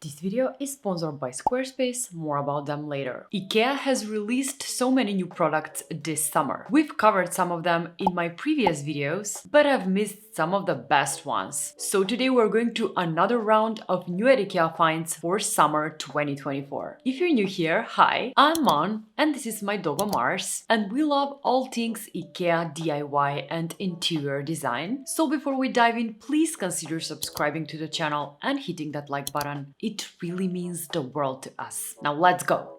This video is sponsored by Squarespace, more about them later. Ikea has released so many new products this summer. We've covered some of them in my previous videos, but I've missed some of the best ones. So today we're going to another round of new at Ikea finds for summer 2024. If you're new here, hi, I'm Mon, and this is my doggo Mars, and we love all things Ikea, DIY and interior design. So before we dive in, please consider subscribing to the channel and hitting that like button. It really means the world to us. Now let's go!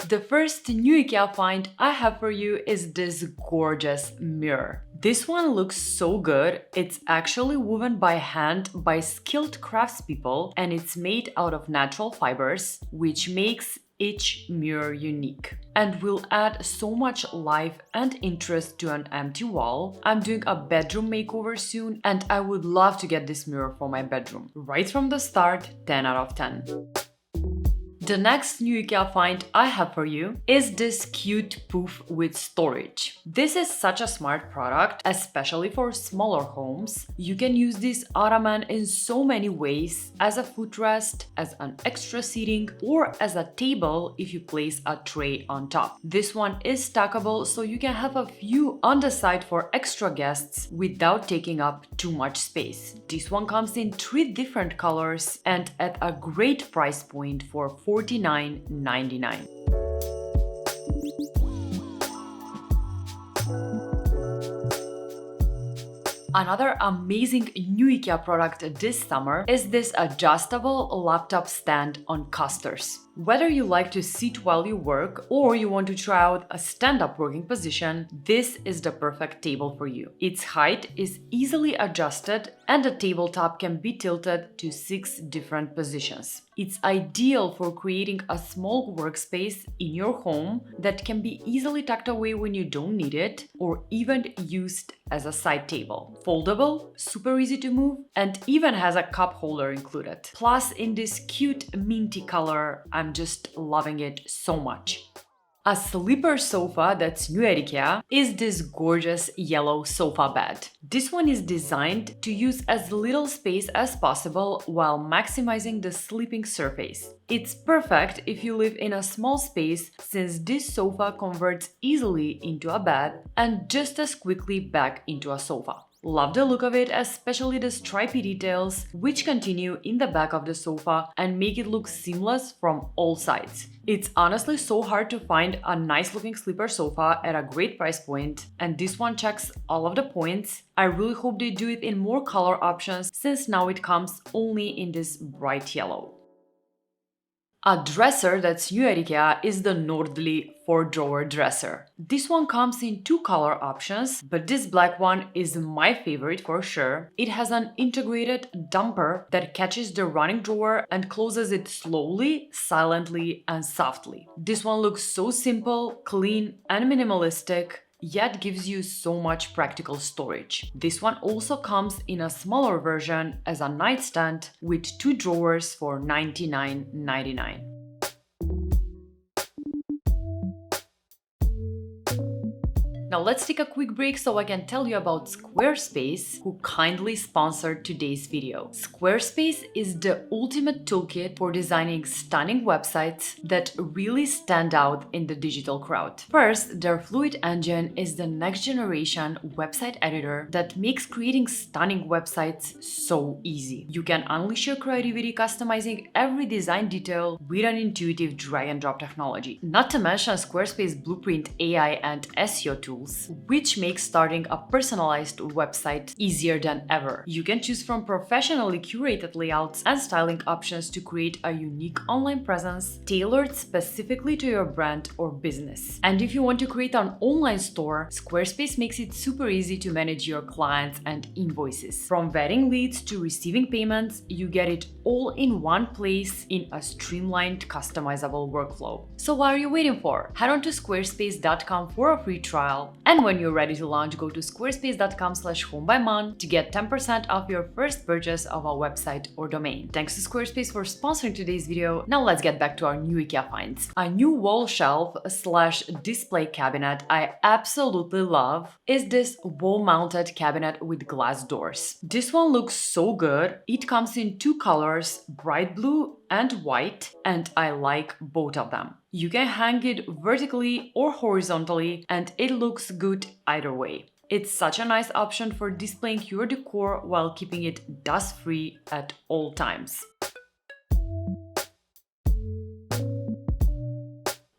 The first new IKEA find I have for you is this gorgeous mirror. This one looks so good. It's actually woven by hand by skilled craftspeople and it's made out of natural fibers, which makes each mirror unique and will add so much life and interest to an empty wall. I'm doing a bedroom makeover soon and I would love to get this mirror for my bedroom. Right from the start, 10 out of 10. The next new IKEA find I have for you is this cute poof with storage. This is such a smart product, especially for smaller homes. You can use this ottoman in so many ways, as a footrest, as an extra seating, or as a table if you place a tray on top. This one is stackable, so you can have a few on the side for extra guests without taking up too much space. This one comes in 3 different colors and at a great price point for $49.99. Another amazing new IKEA product this summer is this adjustable laptop stand on casters. Whether you like to sit while you work or you want to try out a stand-up working position, this is the perfect table for you. Its height is easily adjusted and the tabletop can be tilted to 6 different positions. It's ideal for creating a small workspace in your home that can be easily tucked away when you don't need it or even used as a side table. Foldable, super easy to move, and even has a cup holder included. Plus, in this cute minty color, I'm just loving it so much. A sleeper sofa that's new at IKEA is this gorgeous yellow sofa bed. This one is designed to use as little space as possible while maximizing the sleeping surface. It's perfect if you live in a small space since this sofa converts easily into a bed and just as quickly back into a sofa. Love the look of it, especially the stripy details, which continue in the back of the sofa and make it look seamless from all sides. It's honestly so hard to find a nice looking sleeper sofa at a great price point, and this one checks all of the points. I really hope they do it in more color options since now it comes only in this bright yellow. A dresser that's new at IKEA is the NORDLI 4-drawer dresser. This one comes in 2 color options, but this black one is my favorite for sure. It has an integrated dumper that catches the running drawer and closes it slowly, silently, and softly. This one looks so simple, clean, and minimalistic, yet gives you so much practical storage. This one also comes in a smaller version as a nightstand with 2 drawers for $99.99. Now let's take a quick break so I can tell you about Squarespace, who kindly sponsored today's video. Squarespace is the ultimate toolkit for designing stunning websites that really stand out in the digital crowd. First, their Fluid engine is the next generation website editor that makes creating stunning websites so easy. You can unleash your creativity customizing every design detail with an intuitive drag and drop technology. Not to mention Squarespace Blueprint AI and SEO tools, which makes starting a personalized website easier than ever. You can choose from professionally curated layouts and styling options to create a unique online presence tailored specifically to your brand or business. And if you want to create an online store, Squarespace makes it super easy to manage your clients and invoices. From vetting leads to receiving payments, you get it all in one place in a streamlined, customizable workflow. So what are you waiting for? Head on to squarespace.com for a free trial And when you're ready to launch, go to squarespace.com/homebymon to get 10% off your first purchase of our website or domain. Thanks to Squarespace for sponsoring today's video. Now let's get back to our new IKEA finds. A new wall shelf / display cabinet I absolutely love is this wall-mounted cabinet with glass doors. This one looks so good. It comes in two colors, bright blue and white, and I like both of them. You can hang it vertically or horizontally, and it looks good either way. It's such a nice option for displaying your decor while keeping it dust-free at all times.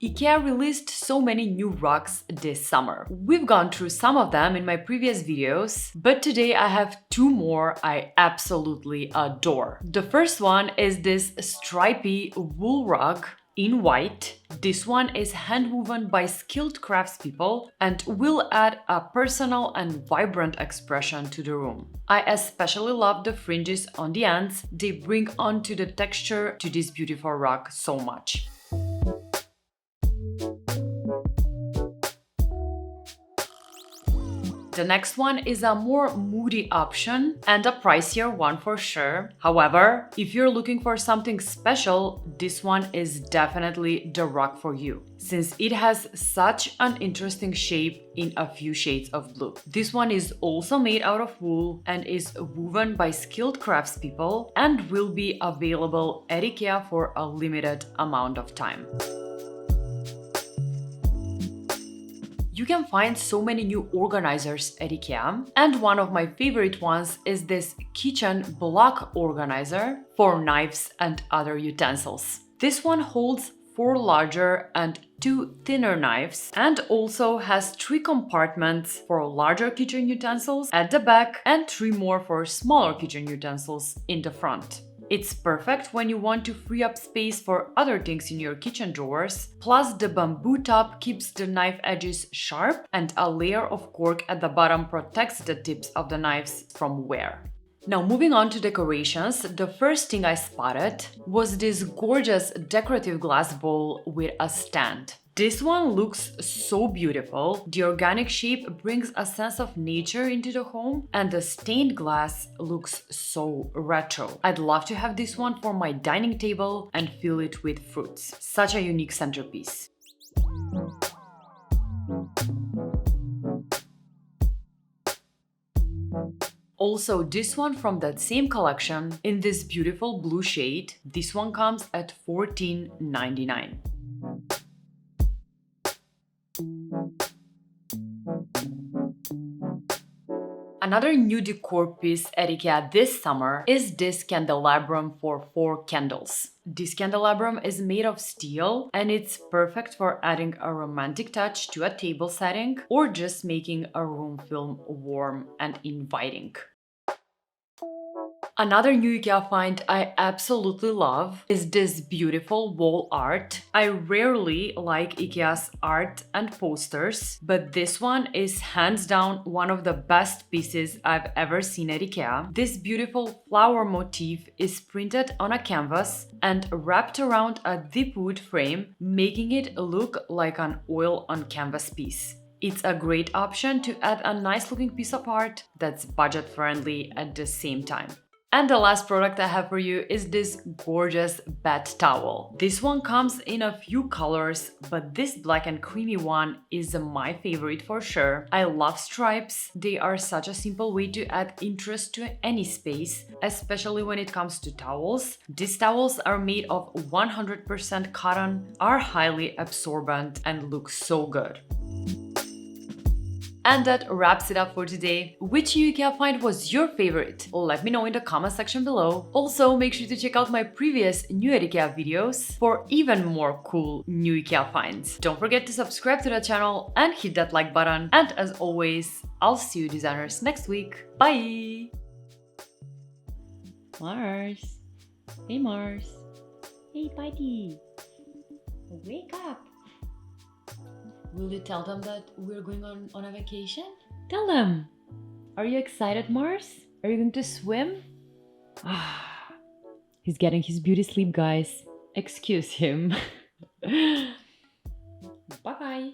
IKEA released so many new rugs this summer. We've gone through some of them in my previous videos, but today I have two more I absolutely adore. The first one is this stripy wool rug in white. This one is hand-woven by skilled craftspeople and will add a personal and vibrant expression to the room. I especially love the fringes on the ends. They bring onto the texture to this beautiful rug so much. The next one is a more moody option and a pricier one for sure. However, if you're looking for something special, this one is definitely the rug for you, since it has such an interesting shape in a few shades of blue. This one is also made out of wool and is woven by skilled craftspeople and will be available at IKEA for a limited amount of time. You can find so many new organizers at IKEA, and one of my favorite ones is this kitchen block organizer for knives and other utensils. This one holds 4 larger and 2 thinner knives and also has 3 compartments for larger kitchen utensils at the back and 3 more for smaller kitchen utensils in the front. It's perfect when you want to free up space for other things in your kitchen drawers. Plus, the bamboo top keeps the knife edges sharp and a layer of cork at the bottom protects the tips of the knives from wear. Now moving on to decorations, the first thing I spotted was this gorgeous decorative glass bowl with a stand. This one looks so beautiful. The organic shape brings a sense of nature into the home, and the stained glass looks so retro. I'd love to have this one for my dining table and fill it with fruits. Such a unique centerpiece. Also, this one from that same collection in this beautiful blue shade. This one comes at $14.99. Another new decor piece at IKEA this summer is this candelabrum for 4 candles. This candelabrum is made of steel and it's perfect for adding a romantic touch to a table setting or just making a room feel warm and inviting. Another new IKEA find I absolutely love is this beautiful wall art. I rarely like IKEA's art and posters, but this one is hands down one of the best pieces I've ever seen at IKEA. This beautiful flower motif is printed on a canvas and wrapped around a deep wood frame, making it look like an oil on canvas piece. It's a great option to add a nice looking piece of art that's budget friendly at the same time. And the last product I have for you is this gorgeous bath towel. This one comes in a few colors, but this black and creamy one is my favorite for sure. I love stripes. They are such a simple way to add interest to any space, especially when it comes to towels. These towels are made of 100% cotton, are highly absorbent, and look so good. And that wraps it up for today. Which new IKEA find was your favorite? Let me know in the comment section below. Also, make sure to check out my previous new at IKEA videos for even more cool new IKEA finds. Don't forget to subscribe to the channel and hit that like button. And as always, I'll see you designers next week. Bye! Mars. Hey Mars. Hey buddy. Wake up. Will you tell them that we're going on a vacation? Tell them! Are you excited, Mars? Are you going to swim? He's getting his beauty sleep, guys. Excuse him. Bye-bye!